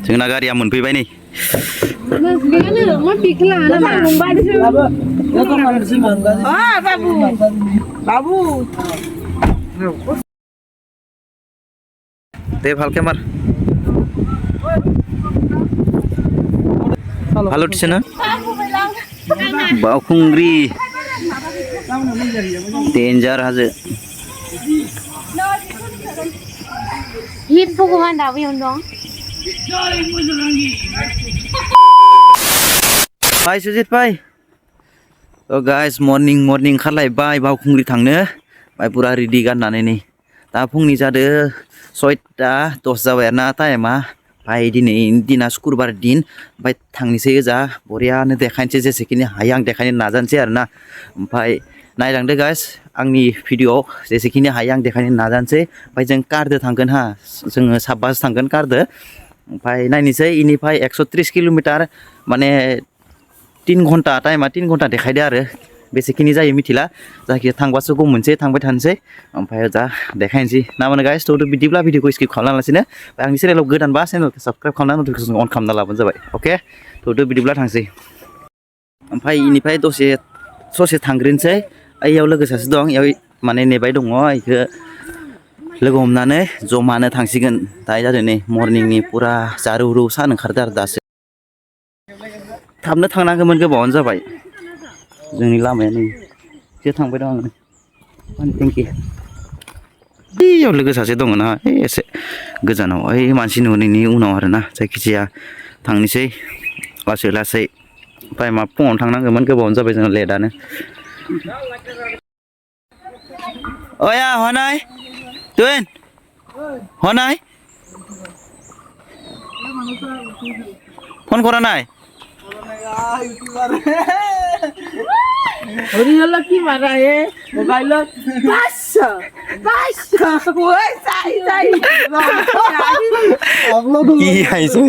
जोंना गारिया मोनफैबाय नै दे ভালকে মার ভালো উঠছে না বাউখুংগ্রি डेन्जार हाजो हिट भगवान दाबो यावनो दं बाय सुजित बाय तो गाइस मर्निं ओंखारलायबाय बाउखुंग्रि थांनो बाय पुरा रेडि गाननानै नै दा फुंनि जादो 6:10 जाबाय आरोना टाइमा बाय दिनै दिना शुक्रबार दिन बाय थांनोसै ओजा बरियानो देखायनोसै जेसेखिनि हायो आं देखायनो नाजानोसै आरोना ओमफ्राय नायलांदो गाइस आंनि भिडिअ जेसेखिनि हायो आं देखायनो नाजानोसै ओमफ्राय जों कारदो थांगोन हा जोङो साबबासो थांगोन कारदो ओमफ्राय नायनोसै इनिफ्राय 130 किल'मिटार माने 3 घन्टा टाइमा 3 घन्टा देखायदो आरो बेसेखिनि जायो मिथिला जायखिया थांबासो गम मोनसै थांबाय थानोसै ओमफ्राय दा देखायनोसै ना माने गाइस थ' बिदिब्ला भिडिअखौ स्किप खालामालासिनो आंनि चेनेलाव गोदानबा चेनेलखौ साबस्क्राइब खालामना नटिफिकेसन अन खालामना लाबानो जाबाय अके थ' बिदिब्ला थांसै ओमफ्राय इनिफ्राय ससे थांग्रोनोसै ओइयाव लोगो सासे दं इयाव माने नेबाय दङ इखो लोगो हमनानै जमानो थांसिगोन दायो जादों नै मर्निंनि पुरा जारौ रौ सान ओंखारदों आरो दासो थाबनो थांनांगौमोन गोबावानो जाबाय जोंनि लामाया नै जे थांबाय दं आङो थेंक इउ बैयाव लोगो सासे दङ ना एसे गोजानाव ओइ मानसि नुनायनि उनाव आरोना जायखिजाया थांनोसै लासै टाइमा फुङावनो थांनांगौमोन गोबावानो जाबाय जोंना लेटआनो ओया हनाय तुन हनाय ফোন করা নাই হরিহল কি মারা এ মোবাইলত 500 ওই যাই আপলোড কি আইছে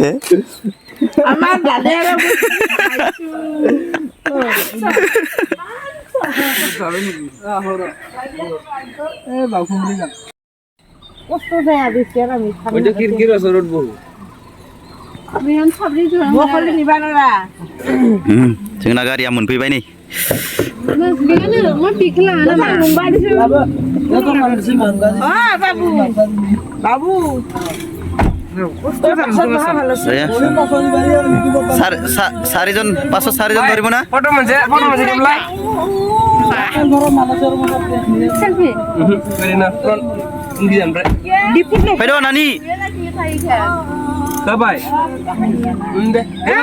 আমার দাদারা এ বাউখুংগ্রি না কষ্ট যায় আদিকে আমি ওইটা কিরকির সরট বল আমি আন সাবরি জোড়া বকলি নিবানরা जोंना गारिया मोनफैबाय नै বাবু চাৰিজন 504জন ধৰিব না ফটো মানে কেমলা সেলফি না ইংগি জানরে ফাইদো নানি Bye.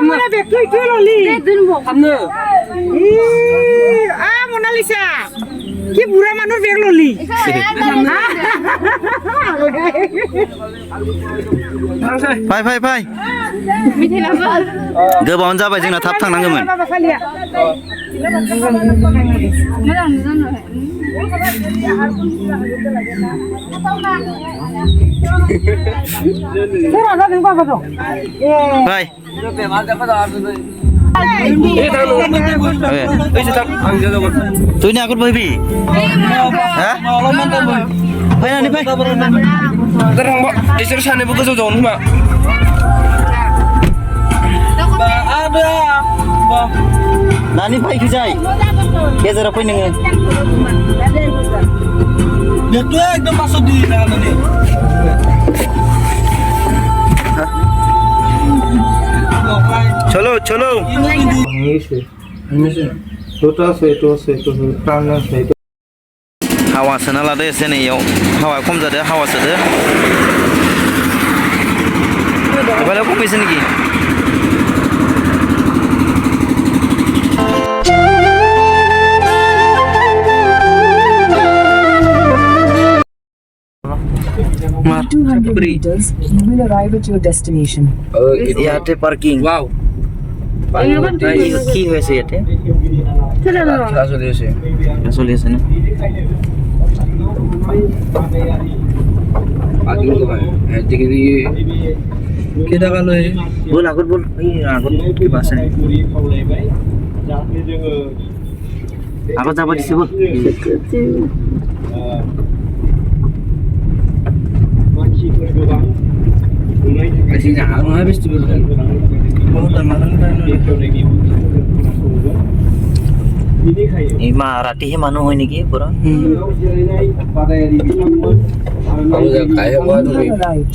Mona bekli loli. Hamne. Mona Lisa. Ki bura manur bek loli. फाय गोबावानो जाबाय जोंना थाब थांनांगौमोन फाय तुइनि आगत बहबि हा फैनानै फै Terang isir sana buka jauh jauh mak. Ada. Nani fai kijai. Gezer apa ini? Dia tuh ekdom masuk di tangan tadi. चलो Ini sih. Itu tangan saya. हावा सोना लादो एसे नैयाव हावा खम जादो हावा सोदो एबाराव खमायसो नेকি In 200 meters, you will arrive at your destination. ইয়াতে পার্কিং Wow. কি হয়েছে ইয়াতে Asal dia sih. চলি আছে না Pagi itu kan. Jadi kita kalau বল আগত বল এই আগত কিবা আছে নে আগত যাব দিছে বল Kasih jangan habis tuh. এই মা ৰাতিহে মানুহ হয় নেকি পুৰা Kalau udah kaya banget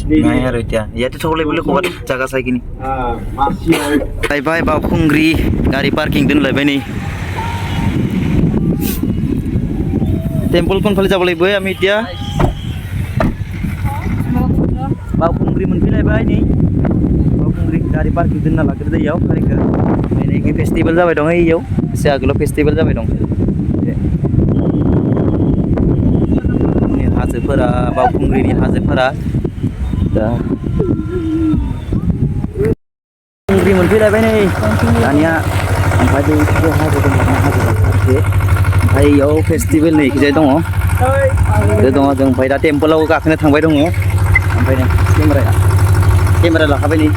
nih. নাই আৰু এতিয়া ইয়াতে থ'ব লাগিব ক'ৰবাত জাগা চাই কিনি বাউখুংগ্ৰি গাড়ী পাৰ্কিং दोनलायबाय नै টেম্পল কোনফালে যাব লাগিব আমি এতিয়া बाउखुंग्रि मोनफैलायबाय नै बाउखुंग्रि गारि पार्किं दोनना लाग्रोदो इयाव गारिखौ नै फेस्टिभेल जाबाय दं इयाव एसे आगोलाव फेस्टिभेल जाबाय दं नै हाजोफोरा बाउखुंग्रिनि हाजोफोरा दा बाउखुंग्रि मोनफैलायबाय नै दानिया ओमफ्राय बे हाजो दं हाजो फारसे ओमफ्राय इयाव फेस्टिभेल नै इखिजाय दङ जों ओमफ्राय दा टेम्पोलाव गाखोनो थांबाय दङ ओमफ्राय नै केमेरा लाखाबाय नै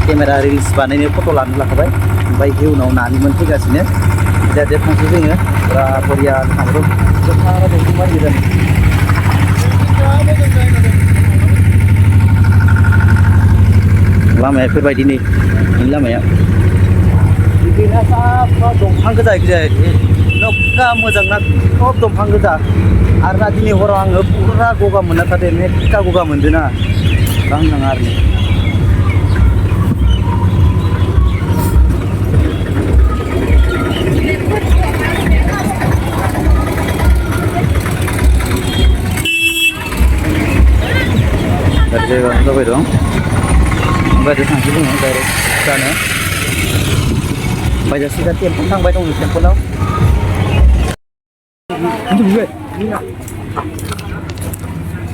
केमेरा रिल्स बानायनो फट' लानो लाखाबाय ओमफ्राय उनाव नानिमोन फैगासिनो जाहाथे थांसै जोङो फुरा बरिया थांबाय लामाया बेफोरबायदि नै लामाया बिदिनो साफा दंफां गोजा नोगगा मोजां ना सब दंफां गोजा आरो ना दिनै हराव आङो फुरा गगा मोनना थादों मेक्का गगा मोनदों ना दा होननाङा आरो जायगा जाबाय दं ओमफ्राय थांसै जोङो डाइरेक्ट जानो ओमफ्राय जासिगा टेम्पल थांबाय दं टेम्पलाव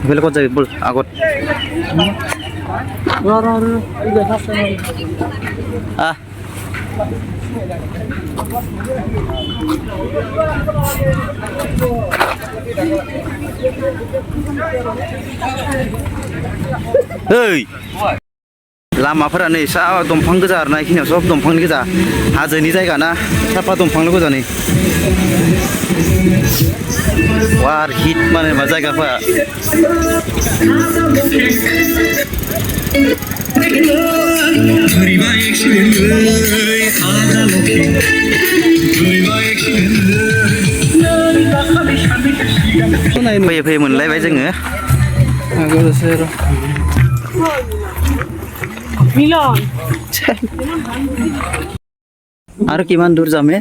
बेलेग जायो बोल आगत ओइ लामाफोरा नै सा दंफां गोजा आरोना इखिनियाव सब दंफांनि गोजा हाजोनि जायगा ना साफा दंफांल' गोजा नै वार हिट माने मा जायगाफोरा फैयै फैयै मोनलायबाय जोङो आरो किमान दूर जामे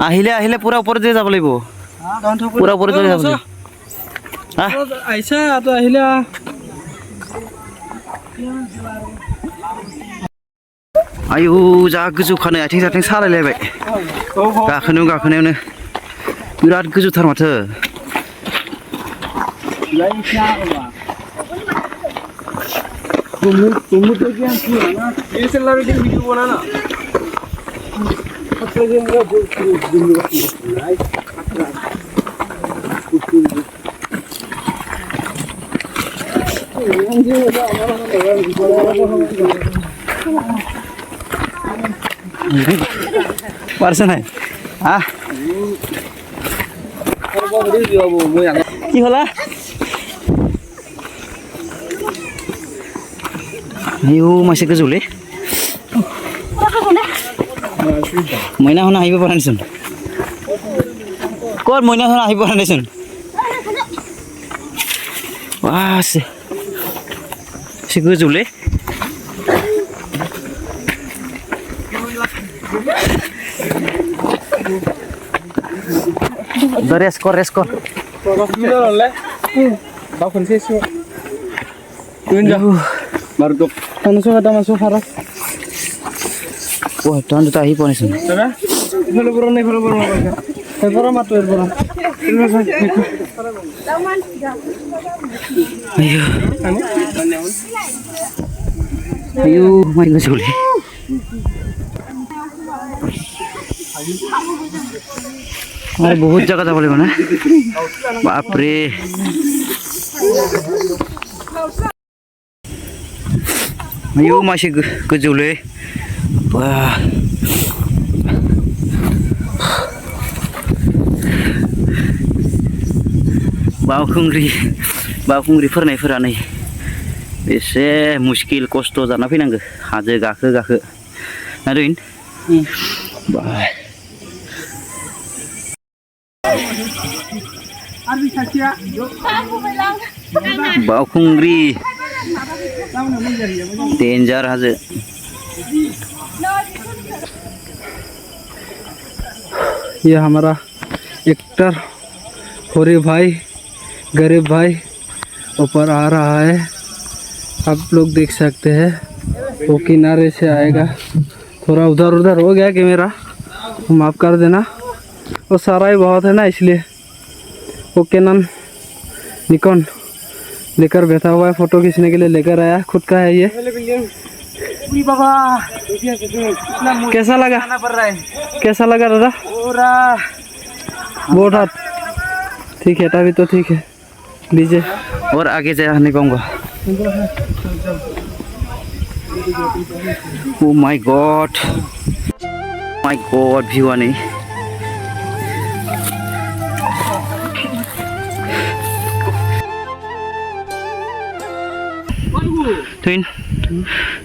আহিলে আহিলে পুৰা ওপৰতে যাব লাগিব পুৰা ওপৰতে যাব লাগিব আইছা তো আহিলা आयु जा गोजौ खानाय आथिं साथिं सालायलायबाय गाखोनायावनो बिराद गोजौथार माथो तुम तो क्या ना ये चल रहा है वीडियो बनाना পারছে নাই কি হলা আইও মাছে গোজৌলে মইনাখন আহিব পৰা নাইচোন ক'ত মইনাখন আহিব পৰা নাইচোন আছে সে গোজৌলে Res kor. Kau konsesu. Tunjuk. Baru masuk ada masuk haras. Wah, tuan tu tahi pun isun. Mana? Follow bro. Follow matu bro. Ayo, mai gosuli. अरे बहुत जगह যাব লাগিব না बाप रे आयौ मासे गोजौलै बा बावखुंग्रि फोरनायफोरा नै एसे मुस्किल खस्थ' जाना फैनांगो हाजो गाखो ना दुइन बाय बावखुंग्रि डेन्जार हाजो ये हमारा एक्टर होरी भाई गरीब भाई ऊपर आ रहा है आप लोग देख सकते हैं वो किनारे से आएगा थोड़ा उधर हो गया कि मेरा माफ़ कर देना वो सारा ही बहुत है ना इसलिए वो कैनन निकॉन लेकर बैठा हुआ है फोटो खींचने के लिए लेकर आया खुद का है ये कैसा लगा दादा बहुत हाथ ठीक है तभी तो ठीक है लीजिए और आगे जा नहीं पाऊंगा ओ माय गॉड व्यू आने Tuin,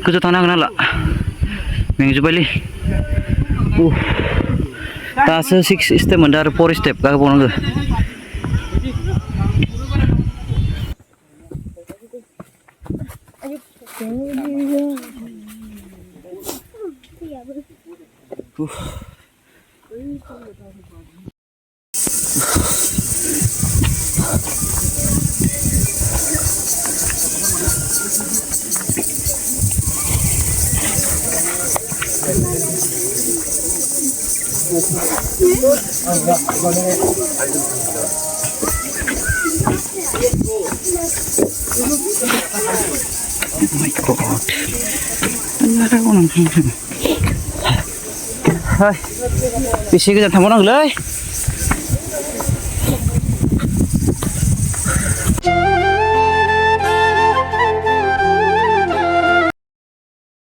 kerja tanah kenal lah. Mengju balik. Tak 6 step mandar 4 step kagak ponong ke. Oh my god. Ada orang. Hai. Bisi ke jangan orang leh.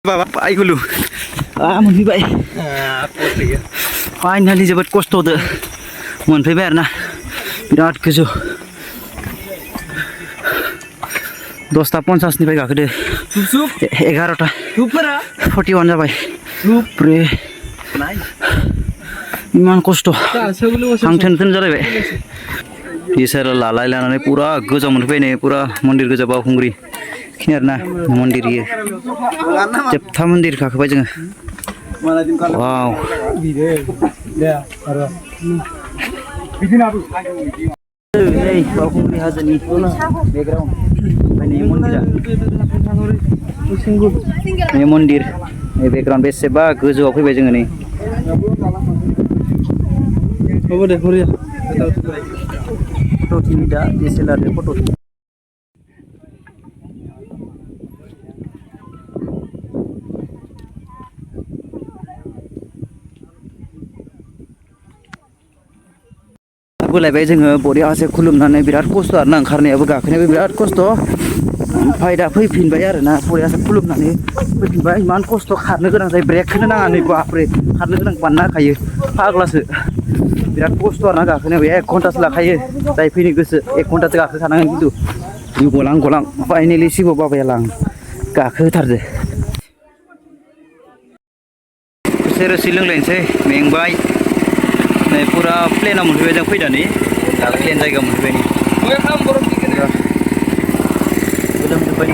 Bapak ai dulu. Moनफैबाय फाइनालि जोबोद खस्थ'दो मोनफैबाय आरोना बिराद गोजौ 10:50 निफ्राय गाखोदो 11टा 41 जाबाय ब्रे इमान खस्थ' हांथोन जालायबाय इसोर लालाय लानानै पुरा गोजौ मोनफैबाय नै पुरा मन्दिर गोजा बावखुंग्रि खिनि आरोना मन्दिर इयो जोबथा मन्दिर गाखोबाय जोङो वाव नै बावखुंग्रि हाजोनि बेकग्राउन्ड नै मन्दिर नै बेकग्राउन्ड बेसेबा गोजौआव फैबाय जोङो नै फट' दा DSLR फट' बोलायबाय जोङो बरियासे खुलुमनानै बिराद खस्थ' आरोना ओंखारनायाबो गाखोनायाबो बिराद खस्थ' ओमफ्राय दा फैफिनबाय आरोना बरियासे खुलुमनानै फैफिनबाय इमान खस्थ' खारनो गोनां जायो ब्रेकखौनो नाङा नै बापरे खारनो गोनां बानना होखायो फाग्लासो बिराद खस्थ' आरोना गाखोनायाबो 1 घन्टासो लाखायो जाय फैनो गोसो 1 घन्टासो गाखोखानांगोन खिन्थु जिउ गलां फाइनेलि सिबो बाबाया लां गाखोथारदो एसे रोसि लोंलायनोसै मेंबाय नै पुरा प्लेनाव मोनफैबाय जों फैनानै दा प्लेन जायगायाव मोनफैबाय नै गोलोमजोब्बाय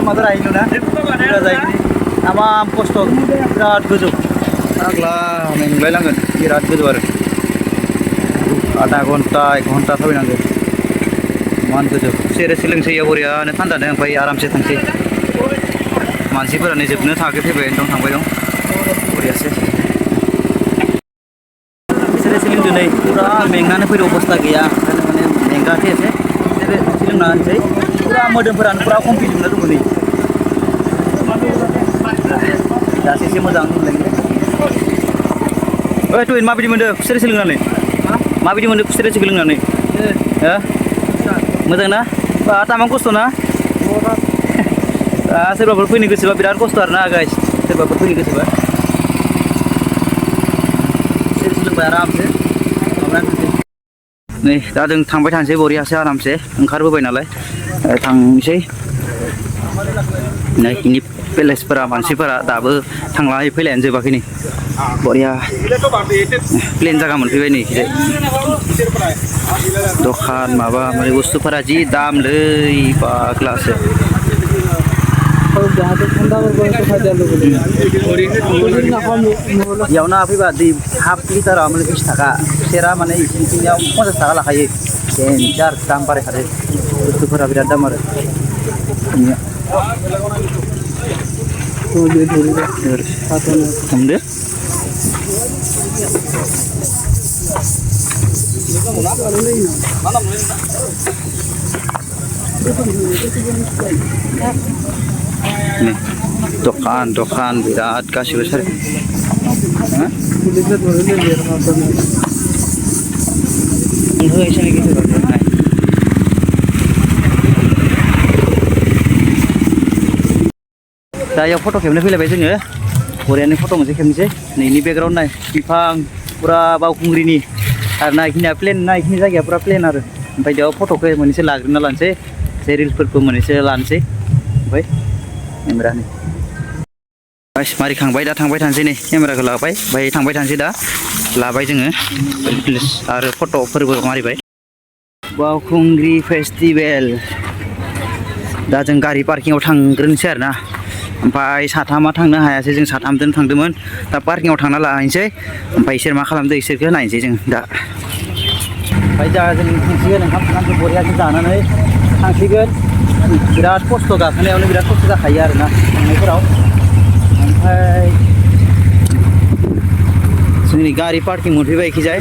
मादर आइलो ना तामाम खस्थ' बिराद गोजौ फाग्ला मेंलायलांगोन बिराद गोजौ आरो आधा घन्टा 1 घन्टा थाबायनांगौ इमान गोजौ सेरेसे लोंसै बरियानो थान्दानो ओमफ्राय आरामसे थांसै मानसिफोरानो जोबनो थाखै फैबाय दं थांबाय दं बरियासे सेरेसे लोंदो नै पुरा मेंनानै फैदो अबस्था गैया माने मेंगाखै एसे सेरेसे लोंना होनोसै पुरा मोदोमफोरानो पुरा कमफिजोबना दङ नै दासो एसे मोजां मोनलायबाय ओइ टुइन माबायदि मोनदो खुसेरेसे लोंनानै माबायदि मोनदो खुसेरेसेखौ लोंनानै हो मोजां ना बा तामाम खस्थ' ना सोरबाफोर फैनो गोसोबा बिराद खस्थ' आरोना गाइस सोरबाफोर फैनो गोसोबा सेरेसे लोंबा जाबाय आरामसे नै दा जों थांबाय थानोसै बरियासो आरामसे ओंखारबोबाय नालाय थांसै नै इनि पेलेसफोरा मानसिफोरा दाबो थांलाय फैलायानो जोबाखै नै बरिया प्लेन जागा मोनफैबाय नै खिजाय दखान माबा माने बुस्थुफोरा जि दामलै पाग्लासो बेयावनो फैबा दै हाफ लिटारा माने 20 थाखा सेरा माने इसिनियाव 50 थाखा लाखायो देन्जार दाम बारायखादो बुस्थुफोरा बिराद दाम आरो हमदो दखान बिराद गासिबो सार दा याव फट' खेबनो फैलायबाय जोङो बरियानो फट' मोनसे खेबनोसै नैनि बेकग्राउन्ड नाय बिफां पुरा बावखुंग्रिनि आरो ना इखिनिया प्लेन ना इखिनि जायगाया पुरा प्लेन आरो ओमफ्राय बेयाव फट'खौ मोननैसो लाग्रोना लानोसै एसे रिल्सफोरखौ मोननैसो लानोसै ओमफ्राय केमेरानि मारिखांबाय दा थांबाय थानोसै नै केमेराखौ लाबाय ओमफ्राय थांबाय थानोसै दा लाबाय जोङो आरो फट'फोरबो मारिबाय बावखुंग्रि फेस्टिभेल दा जों गारि पार्किंआव थांग्रोनोसै आरो ना ओमफ्राय साथामा थांनो हायासै जों साथामजों थांदोंमोन दा पार्किंआव थांना लाहैनोसै ओमफ्राय इसोर मा खालामदों इसोरखौ नायनोसै जों दा ओमफ्राय दा जों थांसिगोन ओंखाम ओंखामखौ बरियासो जानानै थांसिगोन बिराद खस्थ' गाखोनायावनो बिराद खस्थ' जाखायो आरोना थांनायफोराव ओमफ्राय जोंनि गारि पार्किं मोनफैबाय इखिजाय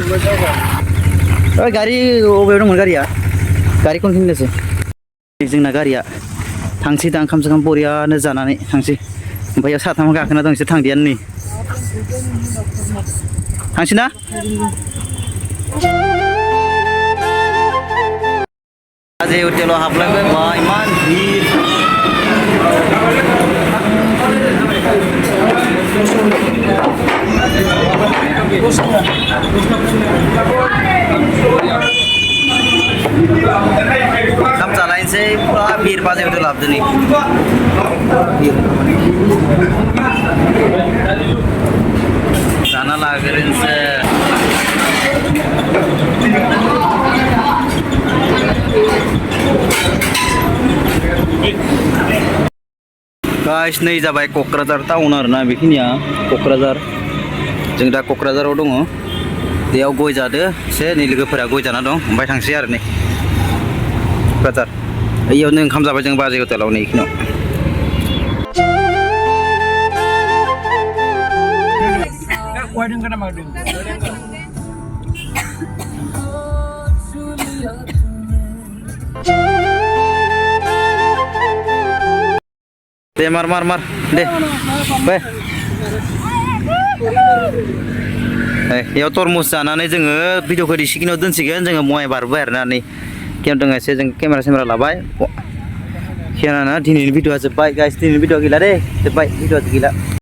गारि बबेयाव दंमोन गारिया गारि खनफिनदोंसो जोंना गारिया थांसै दा ओंखाम सोंखाम बरियानो जानानै थांसै ओमफ्राय साथाम गाखोना दं इसोर थांदियानो नै थांसै ना बाजै हटेलाव हाबलांबाय बा इमान भिर ओंखाम जालायनोसै पुरा भिर बाजै हटेलाव हाबदों नै जाना लाग्रोनोसै गाइस नै जाबाय क'क्राझार टाउन आरोना बेखिनिया क'क्राझार जों दा क'क्राझाराव दङ बेयाव गय जादो एसे नै लोगोफोरा गय जाना दं ओमफ्राय थांसै आरो नै क'क्राझार इयावनो ओंखाम जाबाय जों बाजै हटेलाव नै इखिनियाव दे मार दे बै बेयाव तरमुस जानानै जोङो भिडिअखौ रिसिकिनाव दोनसिगोन जोङो मय बारबाय आरोना नै केम दङ एसे जों केमेरा सेमेरा लाबाय खेनाना दिनैनि भिडिअआ जोब्बाय गाइस दिनैनि भिडिअआ गैला दे जोब्बाय भिडिअआ गैला